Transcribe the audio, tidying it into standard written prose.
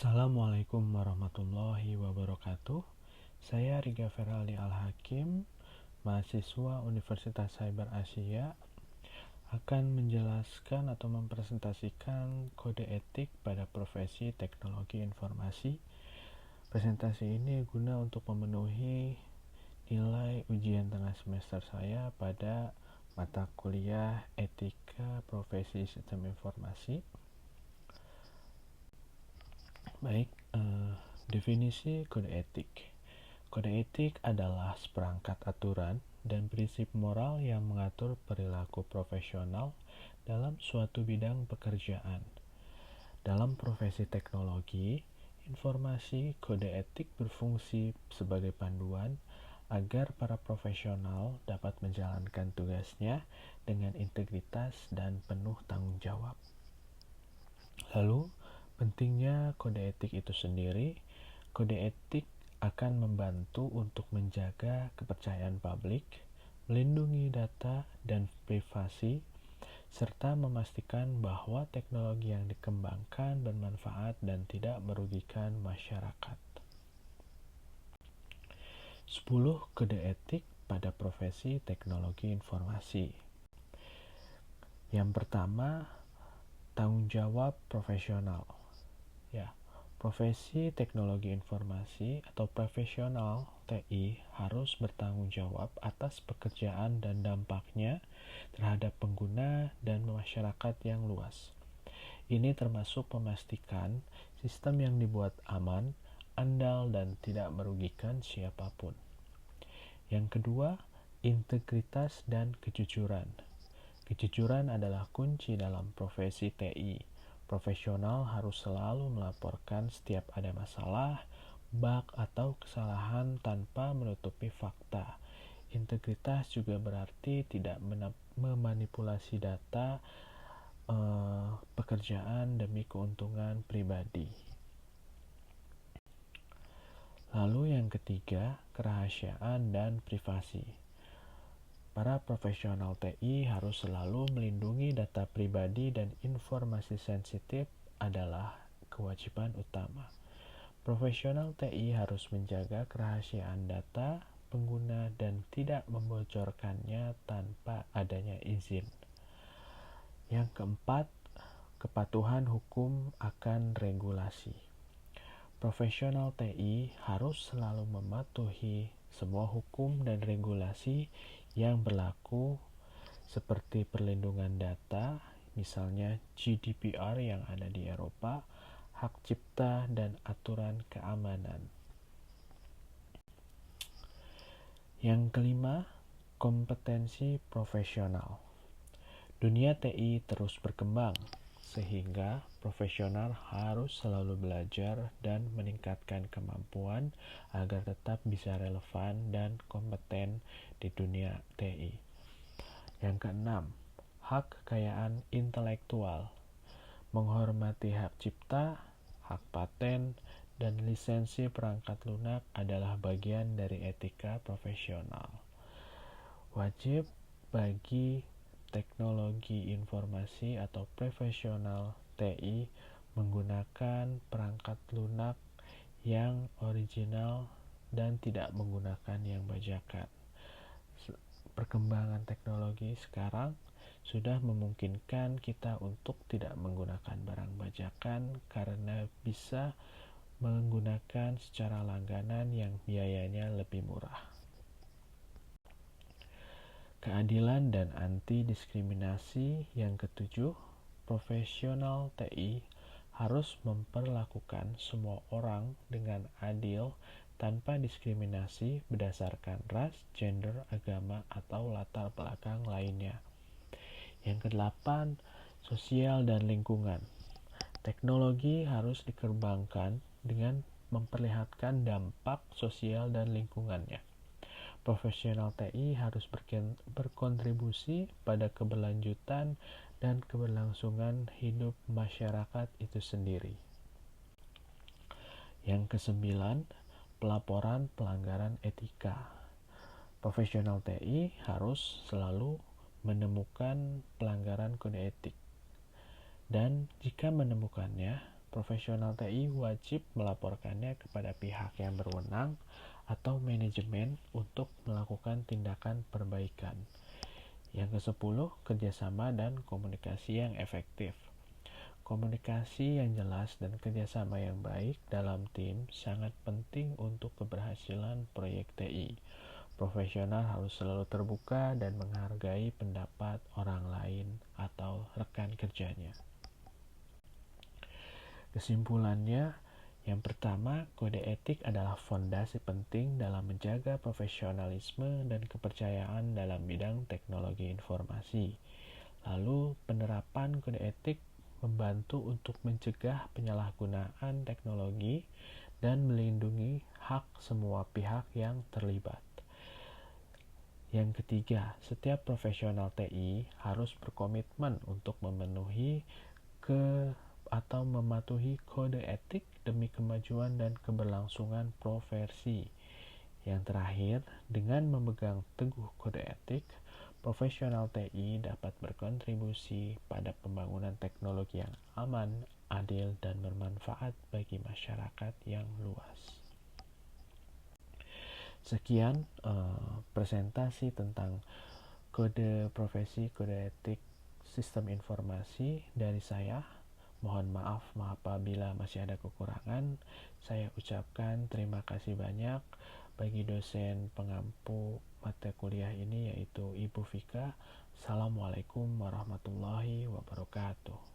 Assalamualaikum warahmatullahi wabarakatuh. Saya Riga Feraldi Al-Hakim, mahasiswa Universitas Cyber Asia, akan menjelaskan atau mempresentasikan kode etik pada profesi teknologi informasi. Presentasi ini guna untuk memenuhi nilai ujian tengah semester saya pada mata kuliah Etika Profesi Sistem Informasi. Baik, definisi kode etik. Kode etik adalah seperangkat aturan dan prinsip moral yang mengatur perilaku profesional dalam suatu bidang pekerjaan. Dalam profesi teknologi informasi, kode etik berfungsi sebagai panduan agar para profesional dapat menjalankan tugasnya dengan integritas dan penuh tanggung jawab. Lalu, pentingnya kode etik itu sendiri. Kode etik akan membantu untuk menjaga kepercayaan publik, melindungi data dan privasi, serta memastikan bahwa teknologi yang dikembangkan bermanfaat dan tidak merugikan masyarakat. 10 kode etik pada profesi teknologi informasi. Yang pertama, tanggung jawab profesional. Profesi teknologi informasi atau profesional TI harus bertanggung jawab atas pekerjaan dan dampaknya terhadap pengguna dan masyarakat yang luas. Ini termasuk memastikan sistem yang dibuat aman, andal, dan tidak merugikan siapapun. Yang kedua, integritas dan kejujuran. Kejujuran adalah kunci dalam profesi TI. Profesional harus selalu melaporkan setiap ada masalah, bug, atau kesalahan tanpa menutupi fakta. Integritas juga berarti tidak memanipulasi data pekerjaan demi keuntungan pribadi. Lalu yang ketiga, kerahasiaan dan privasi. Para profesional TI harus selalu melindungi data pribadi dan informasi sensitif adalah kewajiban utama. Profesional TI harus menjaga kerahasiaan data pengguna dan tidak membocorkannya tanpa adanya izin. Yang keempat, kepatuhan hukum akan regulasi. Profesional TI harus selalu mematuhi semua hukum dan regulasi yang berlaku seperti perlindungan data, misalnya GDPR yang ada di Eropa, hak cipta, dan aturan keamanan. Yang kelima, kompetensi profesional. Dunia TI terus berkembang, sehingga profesional harus selalu belajar dan meningkatkan kemampuan agar tetap bisa relevan dan kompeten di dunia TI. Yang keenam, hak kekayaan intelektual. Menghormati hak cipta, hak paten, dan lisensi perangkat lunak adalah bagian dari etika profesional. Wajib bagi teknologi informasi atau profesional TI menggunakan perangkat lunak yang original dan tidak menggunakan yang bajakan. Perkembangan teknologi sekarang sudah memungkinkan kita untuk tidak menggunakan barang bajakan karena bisa menggunakan secara langganan yang biayanya lebih murah. Keadilan dan anti-diskriminasi. Yang ketujuh, profesional TI harus memperlakukan semua orang dengan adil tanpa diskriminasi berdasarkan ras, gender, agama, atau latar belakang lainnya. Yang kedelapan, sosial dan lingkungan. Teknologi harus dikembangkan dengan memperlihatkan dampak sosial dan lingkungannya. Profesional TI harus berkontribusi pada keberlanjutan dan keberlangsungan hidup masyarakat itu sendiri. Yang kesembilan, pelaporan pelanggaran etika. Profesional TI harus selalu menemukan pelanggaran kode etik. Dan jika menemukannya, profesional TI wajib melaporkannya kepada pihak yang berwenang atau manajemen untuk melakukan tindakan perbaikan. Yang ke-10, kerjasama dan komunikasi yang efektif. Komunikasi yang jelas dan kerjasama yang baik dalam tim sangat penting untuk keberhasilan proyek TI. Profesional harus selalu terbuka dan menghargai pendapat orang lain atau rekan kerjanya. Kesimpulannya, yang pertama, kode etik adalah fondasi penting dalam menjaga profesionalisme dan kepercayaan dalam bidang teknologi informasi. Lalu, penerapan kode etik membantu untuk mencegah penyalahgunaan teknologi dan melindungi hak semua pihak yang terlibat. Yang ketiga, setiap profesional TI harus berkomitmen untuk memenuhi atau mematuhi kode etik demi kemajuan dan keberlangsungan profesi. Yang terakhir, dengan memegang teguh kode etik, profesional TI dapat berkontribusi pada pembangunan teknologi yang aman, adil, dan bermanfaat bagi masyarakat yang luas. Sekian presentasi tentang kode profesi, kode etik sistem informasi dari saya. Mohon maaf apabila masih ada kekurangan. Saya ucapkan terima kasih banyak bagi dosen pengampu mata kuliah ini, yaitu Ibu Vika. Assalamualaikum warahmatullahi wabarakatuh.